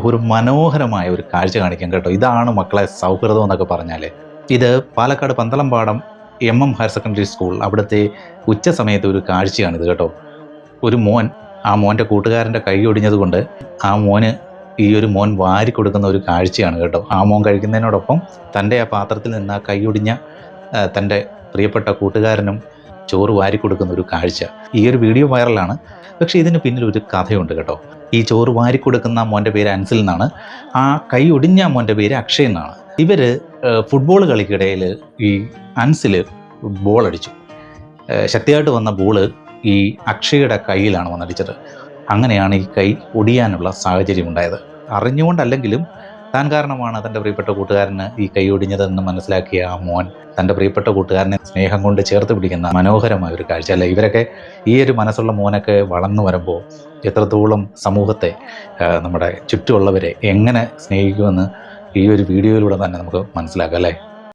ഒരു മനോഹരമായ ഒരു കാഴ്ച കാണിക്കാം കേട്ടോ. ഇതാണ് മക്കളെ സൗഹൃദം എന്നൊക്കെ പറഞ്ഞാൽ. ഇത് Palakkad Panthalampadam MM higher secondary school അവിടുത്തെ ഉച്ച സമയത്ത് ഒരു കാഴ്ചയാണിത് കേട്ടോ. ഒരു മോൻ, ആ മോൻ്റെ കൂട്ടുകാരൻ്റെ കൈ ഒടിഞ്ഞത് കൊണ്ട് ആ മോന് ഈ ഒരു മോൻ വാരി കൊടുക്കുന്ന ഒരു കാഴ്ചയാണ് കേട്ടോ. ആ മോൻ കഴിക്കുന്നതിനോടൊപ്പം തൻ്റെ ആ പാത്രത്തിൽ നിന്ന് ആ കൈയൊടിഞ്ഞ തൻ്റെ പ്രിയപ്പെട്ട കൂട്ടുകാരനും ചോറ് വാരി കൊടുക്കുന്ന ഒരു കാഴ്ച. ഈ ഒരു വീഡിയോ വൈറലാണ്. പക്ഷേ ഇതിന് പിന്നിൽ ഒരു കഥയുണ്ട് കേട്ടോ. ഈ ചോറ് വാരി കൊടുക്കുന്ന മോൻ്റെ പേര് അൻസിൽ എന്നാണ്. ആ കൈ ഒടിഞ്ഞ മോൻ്റെ പേര് അക്ഷയ് എന്നാണ്. ഇവർ ഫുട്ബോൾ കളിക്കിടയിൽ ഈ അൻസിൽ ബോൾ അടിച്ചു. ശക്തിയായിട്ട് വന്ന ബോള് ഈ അക്ഷയുടെ കയ്യിലാണ് വന്നടിച്ചത്. അങ്ങനെയാണ് ഈ കൈ ഒടിയാനുള്ള സാഹചര്യം ഉണ്ടായത്. അറിഞ്ഞുകൊണ്ടല്ലെങ്കിലും താൻ കാരണമാണ് തൻ്റെ പ്രിയപ്പെട്ട കൂട്ടുകാരന് ഈ കൈ ഒടിഞ്ഞതെന്ന് മനസ്സിലാക്കിയ ആ മോൻ തൻ്റെ പ്രിയപ്പെട്ട കൂട്ടുകാരനെ സ്നേഹം കൊണ്ട് ചേർത്ത് പിടിക്കുന്ന മനോഹരമായ ഒരു കാഴ്ച അല്ലേ. ഇവരൊക്കെ, ഈ ഒരു മനസ്സുള്ള മോനൊക്കെ വളർന്നു വരുമ്പോൾ എത്രത്തോളം സമൂഹത്തെ, നമ്മുടെ ചുറ്റുമുള്ളവരെ എങ്ങനെ സ്നേഹിക്കുമെന്ന് ഈ ഒരു വീഡിയോയിലൂടെ തന്നെ നമുക്ക് മനസ്സിലാക്കാം അല്ലേ.